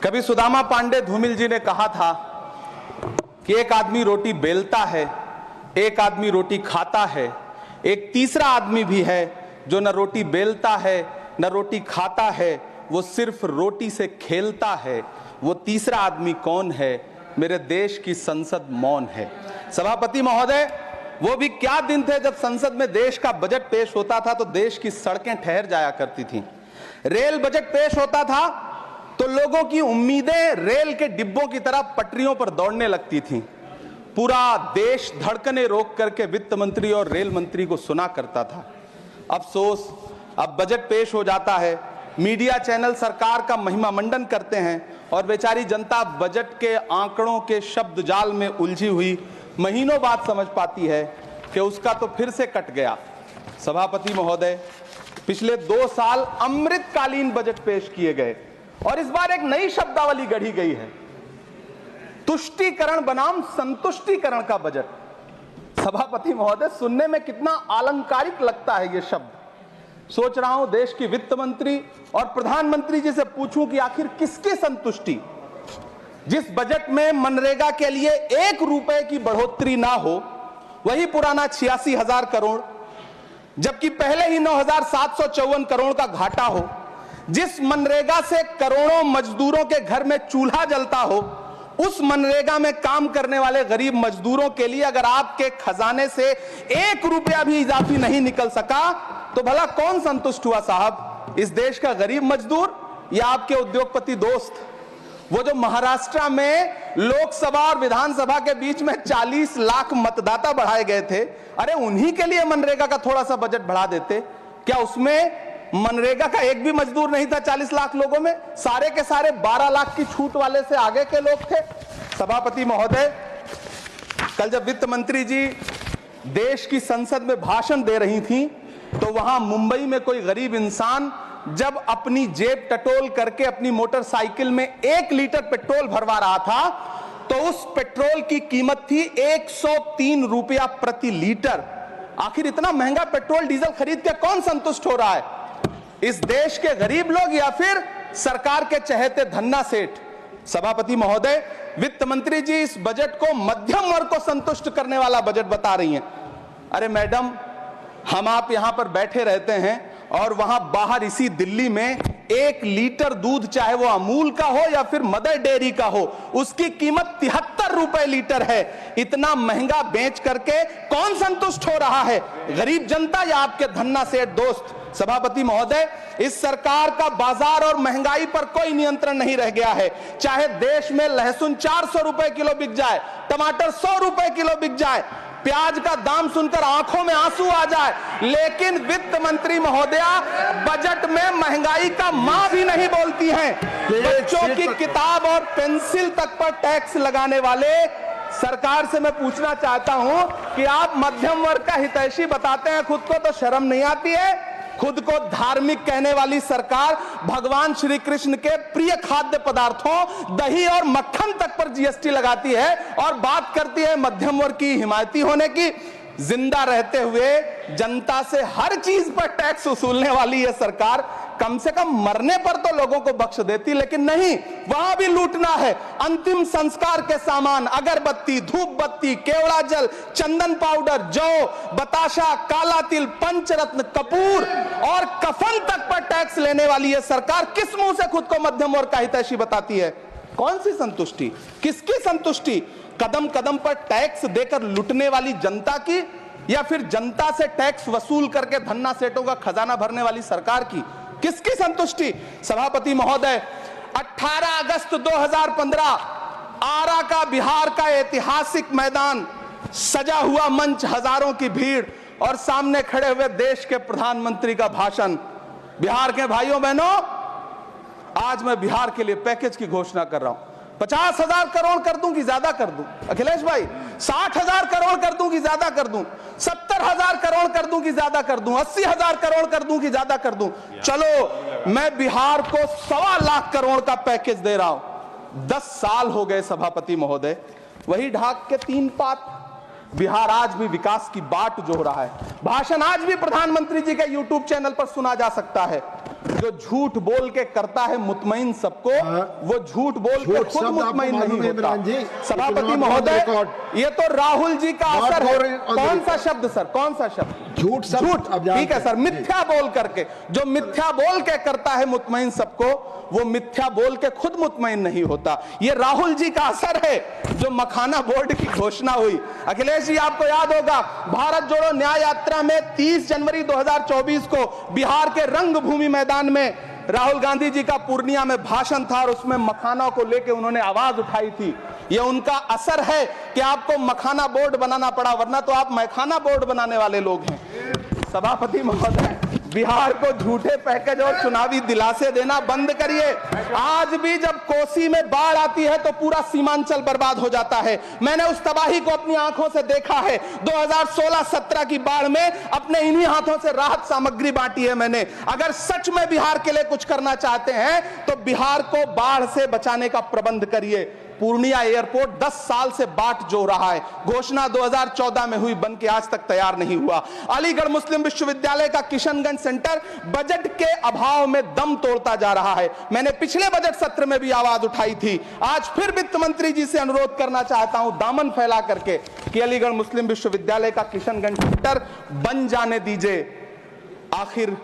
कभी सुदामा पांडे धूमिल जी ने कहा था कि एक आदमी रोटी बेलता है, एक आदमी रोटी खाता है, एक तीसरा आदमी भी है जो न रोटी बेलता है न रोटी खाता है, वो सिर्फ रोटी से खेलता है। वो तीसरा आदमी कौन है? मेरे देश की संसद मौन है। सभापति महोदय, वो भी क्या दिन थे जब संसद में देश का बजट पेश होता था तो देश की सड़कें ठहर जाया करती थीं। रेल बजट पेश होता था तो लोगों की उम्मीदें रेल के डिब्बों की तरह पटरियों पर दौड़ने लगती थीं। पूरा देश धड़कने रोक करके वित्त मंत्री और रेल मंत्री को सुना करता था। अफसोस, अब बजट पेश हो जाता है, मीडिया चैनल सरकार का महिमा मंडन करते हैं और बेचारी जनता बजट के आंकड़ों के शब्द जाल में उलझी हुई महीनों बाद समझ पाती है कि उसका तो फिर से कट गया। सभापति महोदय, पिछले 2 साल अमृतकालीन बजट पेश किए गए और इस बार एक नई शब्दावली गढ़ी गई है, तुष्टीकरण बनाम संतुष्टीकरण का बजट। सभापति महोदय, सुनने में कितना अलंकारिक लगता है ये शब्द। सोच रहा हूं देश की वित्त मंत्री और प्रधानमंत्री जी से पूछूं कि आखिर किसकी संतुष्टि? जिस बजट में मनरेगा के लिए 1 रुपए की बढ़ोतरी ना हो, वही पुराना 86,000 करोड़, जबकि पहले ही 9,754 करोड़ का घाटा हो, जिस मनरेगा से करोड़ों मजदूरों के घर में चूल्हा जलता हो, उस मनरेगा में काम करने वाले गरीब मजदूरों के लिए अगर आपके खजाने से 1 रुपया भी इजाफी नहीं निकल सका तो भला कौन संतुष्ट हुआ साहब? इस देश का गरीब मजदूर या आपके उद्योगपति दोस्त? वो जो महाराष्ट्र में लोकसभा और विधानसभा के बीच में 40 लाख मतदाता बढ़ाए गए थे, अरे उन्हीं के लिए मनरेगा का थोड़ा सा बजट बढ़ा देते। क्या उसमें मनरेगा का एक भी मजदूर नहीं था? 40 लाख लोगों में सारे के सारे 12 लाख की छूट वाले से आगे के लोग थे। सभापति महोदय, कल जब वित्त मंत्री जी देश की संसद में भाषण दे रही थी तो वहां मुंबई में कोई गरीब इंसान जब अपनी जेब टटोल करके अपनी मोटरसाइकिल में 1 लीटर पेट्रोल भरवा रहा था तो उस पेट्रोल की कीमत थी 103 रुपया प्रति लीटर। आखिर इतना महंगा पेट्रोल डीजल खरीद के कौन संतुष्ट हो रहा है? इस देश के गरीब लोग या फिर सरकार के चहेते धन्ना सेठ? सभापति महोदय, वित्त मंत्री जी इस बजट को मध्यम वर्ग को संतुष्ट करने वाला बजट बता रही हैं। अरे मैडम, हम आप यहां पर बैठे रहते हैं और वहां बाहर इसी दिल्ली में 1 लीटर दूध, चाहे वो अमूल का हो या फिर मदर डेयरी का हो, उसकी कीमत 73 रुपए लीटर है। इतना महंगा बेच करके कौन संतुष्ट हो रहा है? गरीब जनता या आपके धन्ना सेठ दोस्त? सभापति महोदय, इस सरकार का बाजार और महंगाई पर कोई नियंत्रण नहीं रह गया है। चाहे देश में लहसुन 400 रुपए किलो बिक जाए, टमाटर 100 रुपए किलो बिक जाए, प्याज का दाम सुनकर आंखों में आंसू आ जाए, लेकिन वित्त मंत्री महोदया बजट में महंगाई का मां भी नहीं बोलती हैं। बच्चों की किताब और पेंसिल तक पर टैक्स लगाने वाले सरकार से मैं पूछना चाहता हूं कि आप मध्यम वर्ग का हितैषी बताते हैं खुद को, तो शर्म नहीं आती है? खुद को धार्मिक कहने वाली सरकार भगवान श्री कृष्ण के प्रिय खाद्य पदार्थों दही और मक्खन तक पर जीएसटी लगाती है और बात करती है मध्यम वर्ग की हिमायती होने की। जिंदा रहते हुए जनता से हर चीज पर टैक्स वसूलने वाली यह सरकार कम से कम मरने पर तो लोगों को बख्श देती, लेकिन नहीं, वहां भी लूटना है। अंतिम संस्कार के सामान, अगरबत्ती, धूप बत्ती, केवड़ा जल, चंदन पाउडर, जौ, बताशा, काला तिल, पंचरत्न, कपूर और कफन तक पर टैक्स लेने वाली यह सरकार किस मुंह से खुद को मध्यम वर्ग का हितैषी बताती है? कौन सी संतुष्टि? किसकी संतुष्टि? कदम कदम पर टैक्स देकर लुटने वाली जनता की या फिर जनता से टैक्स वसूल करके धन्ना सेठों का खजाना भरने वाली सरकार की? किसकी संतुष्टि? सभापति महोदय, 18 अगस्त 2015 आरा का बिहार का ऐतिहासिक मैदान, सजा हुआ मंच, हजारों की भीड़ और सामने खड़े हुए देश के प्रधानमंत्री का भाषण। बिहार के भाइयों बहनों, आज मैं बिहार के लिए पैकेज की घोषणा कर रहा हूं। 50,000 करोड़ कर दूं कि ज्यादा कर दूं? अखिलेश भाई, 60,000 करोड़ कर दूं कि ज्यादा कर दूं? 70,000 करोड़ कर दूं कि ज्यादा कर दूं? 80,000 करोड़ कर दूं कि ज्यादा कर दूं? चलो, मैं बिहार को 1.25 लाख करोड़ का पैकेज दे रहा हूं। 10 साल हो गए सभापति महोदय, वही ढाक के 3 पात। बिहार आज भी विकास की बाट जोह रहा है। भाषण आज भी प्रधानमंत्री जी के YouTube चैनल पर सुना जा सकता है। जो झूठ बोल के करता है मुतमईन सबको, वो झूठ बोल के खुद मुतमईन नहीं होता। सभापति महोदय, ये तो राहुल जी का असर है। कौन सा शब्द सर, कौन सा शब्द? झूठ। ठीक है सर, मिथ्या बोल करके, जो मिथ्या बोल के करता है मुतमईन सबको, वो मिथ्या बोल के खुद मुतमईन नहीं होता। ये राहुल जी का असर है। जो मखाना बोर्ड की घोषणा हुई, अखिलेश जी आपको याद होगा, भारत जोड़ो न्याय यात्रा में 30 जनवरी 2024 को बिहार के रंगभूमि मैदान में राहुल गांधी जी का पूर्णिया में भाषण था और उसमें मखाना को लेकर उन्होंने आवाज उठाई थी। ये उनका असर है कि आपको मखाना बोर्ड बनाना पड़ा, वरना तो आप मैखाना बोर्ड बनाने वाले लोग हैं। सभापति महोदय, बिहार को झूठे पैकेज और चुनावी दिलासे देना बंद करिए। आज भी जब कोसी में बाढ़ आती है तो पूरा सीमांचल बर्बाद हो जाता है। मैंने उस तबाही को अपनी आंखों से देखा है। 2016-17 की बाढ़ में अपने इन्हीं हाथों से राहत सामग्री बांटी है मैंने। अगर सच में बिहार के लिए कुछ करना चाहते हैं तो बिहार को बाढ़ से बचाने का प्रबंध करिए। पूर्णिया एयरपोर्ट 10 साल से बाट जो रहा है, घोषणा 2014 में हुई, बन के आज तक तैयार नहीं हुआ। अलीगढ़ मुस्लिम विश्वविद्यालय का किशनगंज सेंटर बजट के अभाव में दम तोड़ता जा रहा है। मैंने पिछले बजट सत्र में भी आवाज उठाई थी। आज फिर वित्त मंत्री जी से अनुरोध करना चाहता हूं, दामन फैला करके, कि अलीगढ़ मुस्लिम विश्वविद्यालय का किशनगंज सेंटर बन जाने दीजिए। आखिर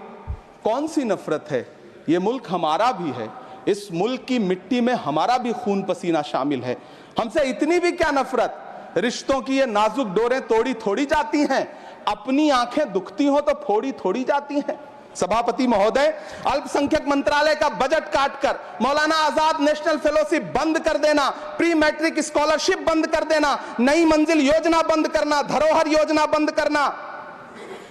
कौन सी नफरत है? ये मुल्क हमारा भी है, इस मुल्क की मिट्टी में हमारा भी खून पसीना शामिल है। हमसे इतनी भी क्या नफरत? रिश्तों की ये नाजुक डोरें तोड़ी थोड़ी जाती हैं, अपनी आंखें दुखती हो तो फोड़ी थोड़ी जाती हैं। सभापति महोदय, अल्पसंख्यक मंत्रालय का बजट काटकर मौलाना आजाद नेशनल फेलोशिप बंद कर देना, प्री मैट्रिक स्कॉलरशिप बंद कर देना, नई मंजिल योजना बंद करना, धरोहर योजना बंद करना।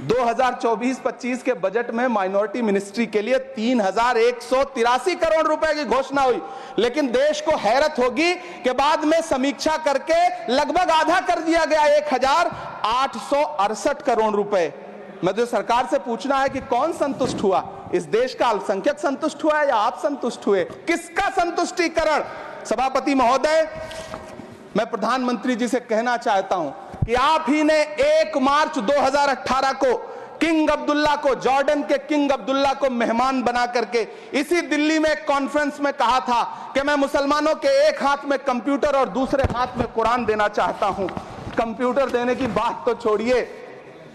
2024-25 के बजट में माइनॉरिटी मिनिस्ट्री के लिए 3183 करोड़ रुपए की घोषणा हुई, लेकिन देश को हैरत होगी कि बाद में समीक्षा करके लगभग आधा कर दिया गया, 1868 करोड़ रुपए। मुझे सरकार से पूछना है कि कौन संतुष्ट हुआ? इस देश का अल्पसंख्यक संतुष्ट हुआ या आप संतुष्ट हुए? किसका संतुष्टिकरण? सभापति महोदय, मैं प्रधानमंत्री जी से कहना चाहता हूं कि आप ही ने 1 मार्च 2018 को किंग अब्दुल्ला को, जॉर्डन के किंग अब्दुल्ला को मेहमान बना करके इसी दिल्ली में एक कॉन्फ्रेंस में कहा था कि मैं मुसलमानों के एक हाथ में कंप्यूटर और दूसरे हाथ में कुरान देना चाहता हूं। कंप्यूटर देने की बात तो छोड़िए,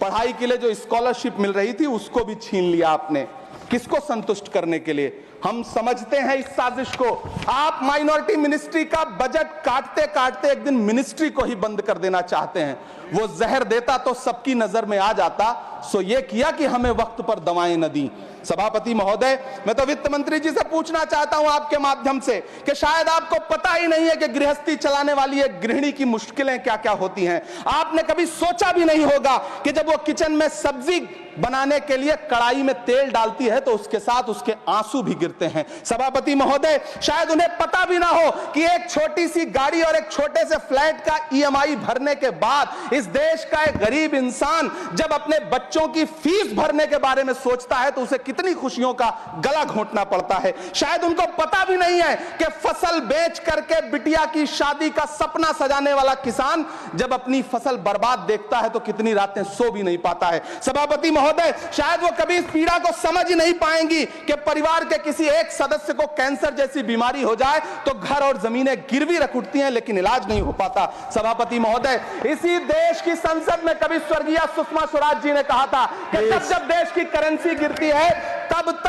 पढ़ाई के लिए जो स्कॉलरशिप मिल रही थी उसको भी छीन लिया आपने। किसको संतुष्ट करने के लिए? हम समझते हैं इस साजिश को। आप माइनॉरिटी मिनिस्ट्री का बजट काटते काटते एक दिन मिनिस्ट्री को ही बंद कर देना चाहते हैं। वो जहर देता तो सबकी नजर में आ जाता, सो ये किया कि हमें वक्त पर दवाएं न दी। सभापति महोदय, मैं तो वित्त मंत्री जी से पूछना चाहता हूं आपके माध्यम से कि शायद आपको पता ही नहीं है कि गृहस्थी चलाने वाली एक गृहिणी की मुश्किलें क्या क्या होती हैं। आपने कभी सोचा भी नहीं होगा कि जब वो किचन में सब्जी बनाने के लिए कढ़ाई में तेल डालती है तो उसके साथ उसके आंसू भी गिरते हैं। सभापति महोदय, शायद उन्हें पता भी ना हो कि एक छोटी सी गाड़ी और एक छोटे से फ्लैट का EMI भरने के बाद इस देश का एक गरीब इंसान जब अपने बच्चों की फीस भरने के बारे में सोचता है तो उसे कितनी खुशियों का गला घोंटना पड़ता है। शायद उनको पता भी नहीं है कि फसल बेच करके बिटिया की शादी का सपना सजाने वाला किसान जब अपनी फसल बर्बाद देखता है तो कितनी रातें सो भी नहीं पाता है। सभापति महोदय, शायद वो कभी इस पीड़ा को समझ ही नहीं पाएंगी कि परिवार के किसी एक सदस्य को कैंसर जैसी बीमारी हो जाए तो घर और जमीनें गिरवी रख उठती हैं लेकिन इलाज नहीं हो पाता। सभापति महोदय, इसी देश की संसद में कभी स्वर्गीय सुषमा स्वराज जी ने कहा था कि जब देश की करेंसी गिरती है तब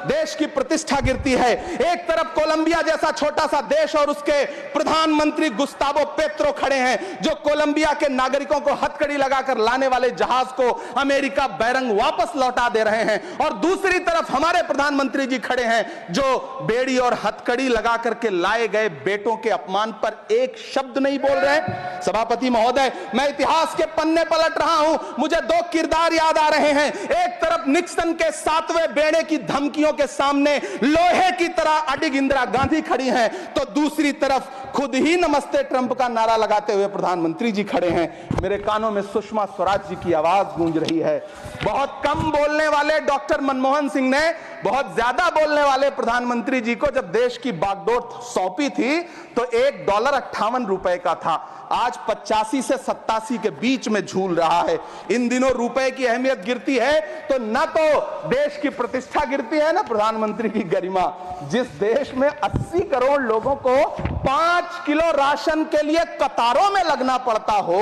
देश की प्रतिष्ठा गिरती है। एक तरफ कोलंबिया जैसा छोटा सा देश और उसके प्रधानमंत्री गुस्तावो पेत्रो खड़े हैं जो कोलंबिया के नागरिकों को हथकड़ी लगाकर लाने वाले जहाज को अमेरिका बैरंग वापस लौटा दे रहे हैं, और दूसरी तरफ हमारे प्रधानमंत्री जी खड़े हैं जो बेड़ी और हथकड़ी लगा करके लाए गए बेटों के अपमान पर एक शब्द नहीं बोल रहे। सभापति महोदय, मैं इतिहास के पन्ने पलट रहा हूं, मुझे 2 किरदार याद आ रहे हैं। एक तरफ निक्सन के 7वें बेड़े की धमकियों के सामने लोहे की तरह अडिग इंदिरा गांधी खड़ी हैं, तो दूसरी तरफ खुद ही नमस्ते ट्रंप का नारा लगाते हुए प्रधानमंत्री जी खड़े हैं। मेरे कानों में सुषमा स्वराज जी की आवाज गूंज रही है। बहुत कम बोलने वाले डॉक्टर मनमोहन सिंह ने बहुत ज्यादा बोलने वाले प्रधानमंत्री जी को जब देश की बागडोर सौंपी थी तो $1.58 का था, आज 85 से 87 के बीच में झूल रहा है। इन दिनों रुपए की अहमियत गिरती है तो न तो देश की प्रतिष्ठा गिरती है, न ना प्रधानमंत्री की गरिमा। जिस देश में 80 करोड़ लोगों को 5 किलो राशन के लिए कतारों में लगना पड़ता हो,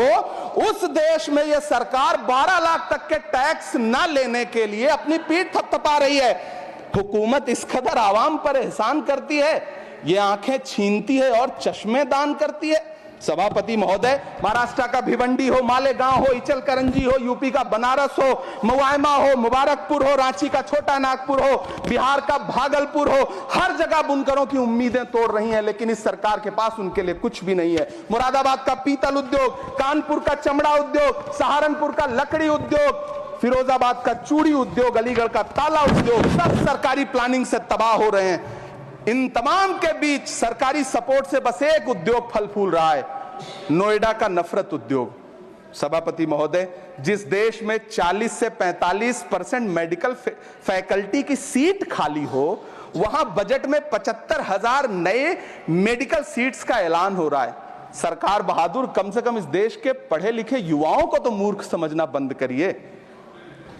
उस देश में यह सरकार 12 लाख तक के टैक्स न लेने के लिए अपनी पीठ थपथपा रही है। हुकूमत इस कदर आवाम पर एहसान करती है, ये आंखें छीनती है और चश्मे दान करती है। सभापति महोदय, महाराष्ट्र का भिवंडी हो, मालेगांव हो, इचलकरंजी हो, यूपी का बनारस हो, मुआयमा हो, मुबारकपुर हो, रांची का छोटा नागपुर हो, बिहार का भागलपुर हो, हर जगह बुनकरों की उम्मीदें तोड़ रही हैं, लेकिन इस सरकार के पास उनके लिए कुछ भी नहीं है। मुरादाबाद का पीतल उद्योग, कानपुर का चमड़ा उद्योग, सहारनपुर का लकड़ी उद्योग, फिरोजाबाद का चूड़ी उद्योग, अलीगढ़ का ताला उद्योग, सब सरकारी प्लानिंग से तबाह हो रहे हैं। इन तमाम के बीच सरकारी सपोर्ट से बस एक उद्योग फल फूल रहा है, नोएडा का नफरत उद्योग। सभापति महोदय, जिस देश में 40 से 45% मेडिकल फैकल्टी की सीट खाली हो, वहां बजट में 75,000 नए मेडिकल सीट्स का ऐलान हो रहा है। सरकार बहादुर, कम से कम इस देश के पढ़े लिखे युवाओं को तो मूर्ख समझना बंद करिए।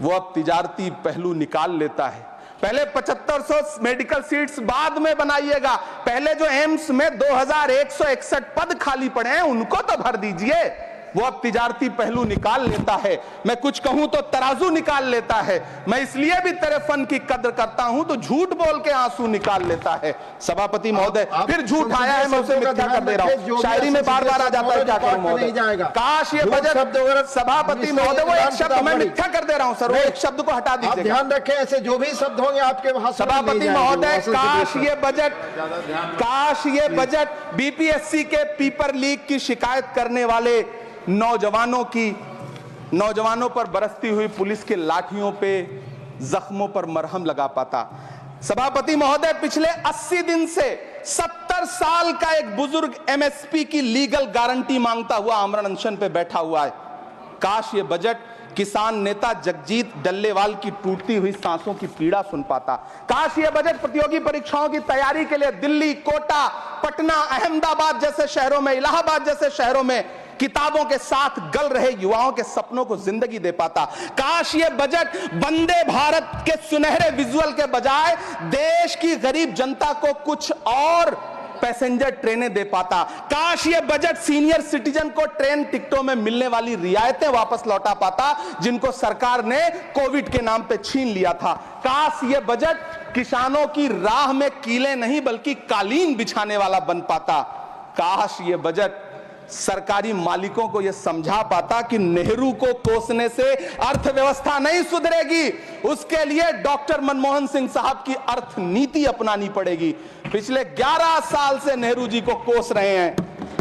वो अब तिजारती पहलू निकाल लेता है। पहले 7500 मेडिकल सीट्स बाद में बनाइएगा, पहले जो एम्स में 2161 पद खाली पड़े हैं उनको तो भर दीजिए। वो अब तिजारती पहलू निकाल लेता है। मैं कुछ कहूं तो तराजू निकाल लेता है। मैं इसलिए भी तेरे फन की कद्र करता हूं तो झूठ बोल के आंसू निकाल लेता है। सभापति महोदय, फिर झूठ आया है, मैं उसे मिथ्या कर दे रहा हूं। शायरी में बार बार आ जाता है, क्या करूं महोदय। काश ये बजट, सभापति महोदय, वो एक शब्द मैं मिथ्या कर दे रहा हूं सर, वो एक शब्द को हटा दीजिए। ध्यान रखें, ऐसे जो भी शब्द होंगे आपके भाषण। सभापति महोदय, काश ये बजट बीपीएससी के पेपर लीक की शिकायत करने वाले नौजवानों पर बरसती हुई पुलिस के लाठियों पे, जख्मों पर मरहम लगा पाता। सभापति महोदय, पिछले 80 दिन से 70 साल का एक बुजुर्ग एमएसपी की लीगल गारंटी मांगता हुआ आमरण अनशन पे बैठा हुआ है। काश ये बजट किसान नेता जगजीत डल्लेवाल की टूटती हुई सांसों की पीड़ा सुन पाता। काश ये बजट प्रतियोगी परीक्षाओं की तैयारी के लिए दिल्ली, कोटा, पटना, अहमदाबाद जैसे शहरों में, इलाहाबाद जैसे शहरों में किताबों के साथ गल रहे युवाओं के सपनों को जिंदगी दे पाता। काश ये बजट वंदे भारत के सुनहरे विजुअल के बजाय देश की गरीब जनता को कुछ और पैसेंजर ट्रेनें दे पाता। काश ये बजट सीनियर सिटीजन को ट्रेन टिकटों में मिलने वाली रियायतें वापस लौटा पाता, जिनको सरकार ने कोविड के नाम पे छीन लिया था। काश ये बजट किसानों की राह में कीले नहीं बल्कि कालीन बिछाने वाला बन पाता। काश ये बजट सरकारी मालिकों को यह समझा पाता कि नेहरू को कोसने से अर्थव्यवस्था नहीं सुधरेगी, उसके लिए डॉक्टर मनमोहन सिंह साहब की अर्थ नीति अपनानी पड़ेगी। पिछले 11 साल से नेहरू जी को कोस रहे हैं,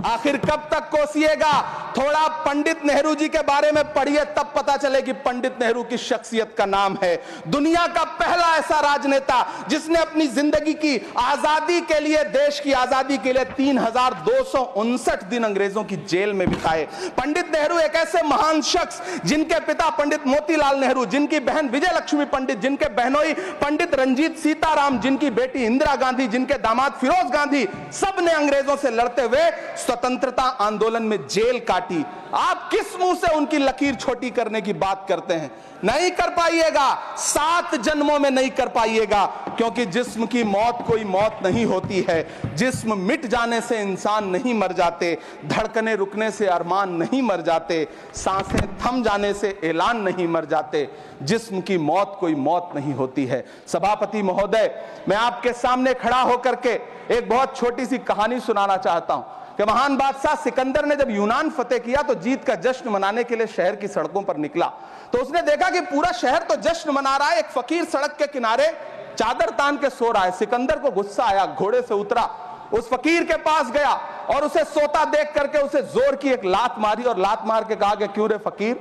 आखिर कब तक कोसिएगा? थोड़ा पंडित नेहरू जी के बारे में पढ़िए, तब पता चले कि पंडित नेहरू की शख्सियत का नाम है। दुनिया का पहला ऐसा राजनेता जिसने अपनी जिंदगी की आजादी के लिए, देश की आजादी के लिए 3259 दिन अंग्रेजों की जेल में बिताए। पंडित नेहरू एक ऐसे महान शख्स जिनके पिता पंडित मोतीलाल नेहरू, जिनकी बहन विजय लक्ष्मी पंडित, जिनके बहनोई पंडित रंजीत सीताराम, जिनकी बेटी इंदिरा गांधी, जिनके दामाद फिरोज गांधी, सब ने अंग्रेजों से लड़ते हुए स्वतंत्रता आंदोलन में जेल काटी। आप किस मुंह से उनकी लकीर छोटी करने की बात करते हैं? नहीं कर पाइएगा, 7 जन्मों में नहीं कर पाइएगा, क्योंकि जिस्म की मौत कोई मौत नहीं होती है। जिस्म मिट जाने से इंसान नहीं मर जाते, धड़कने रुकने से अरमान नहीं मर जाते, सांसें थम जाने से ऐलान नहीं मर जाते। जिस्म की मौत कोई मौत नहीं होती है। सभापति महोदय, मैं आपके सामने खड़ा होकर के एक बहुत छोटी सी कहानी सुनाना चाहता हूं कि महान बादशाह सिकंदर ने जब यूनान फतेह किया तो जीत का जश्न मनाने के लिए शहर की सड़कों पर निकला, तो उसने देखा कि पूरा शहर तो जश्न मना रहा है, एक फकीर सड़क के किनारे चादर तान के सो रहा है। सिकंदर को गुस्सा आया, घोड़े से उतरा, उस फकीर के पास गया और उसे सोता देख करके उसे जोर की एक लात मारी और लात मार के कहा कि क्यों रे फकीर,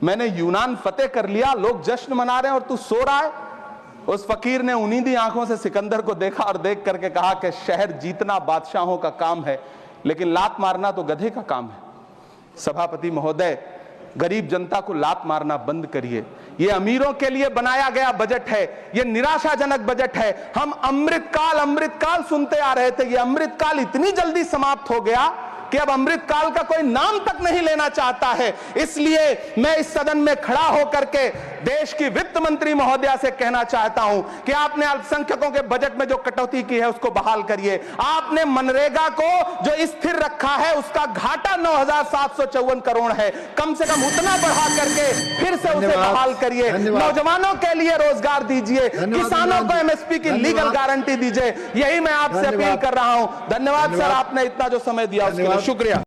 मैंने यूनान फतेह कर लिया, लोग जश्न मना रहे हैं और तू सो रहा है। उस फकीर ने उन्नीदी आंखों से सिकंदर को देखा और देख करके कहा कि शहर जीतना बादशाहों का काम है, लेकिन लात मारना तो गधे का काम है। सभापति महोदय, गरीब जनता को लात मारना बंद करिए। ये अमीरों के लिए बनाया गया बजट है, ये निराशाजनक बजट है। हम अमृतकाल सुनते आ रहे थे, ये अमृतकाल इतनी जल्दी समाप्त हो गया कि अब अमृत काल का कोई नाम तक नहीं लेना चाहता है। इसलिए मैं इस सदन में खड़ा होकर के देश की वित्त मंत्री महोदया से कहना चाहता हूं कि आपने अल्पसंख्यकों के बजट में जो कटौती की है उसको बहाल करिए। आपने मनरेगा को जो स्थिर रखा है उसका घाटा 9,754 करोड़ है, कम से कम उतना बढ़ा करके फिर से उसे बहाल करिए। नौजवानों के लिए रोजगार दीजिए, किसानों को एमएसपी की लीगल गारंटी दीजिए। यही मैं आपसे अपील कर रहा हूं। धन्यवाद सर, आपने इतना जो समय दिया उसके लिए शुक्रिया।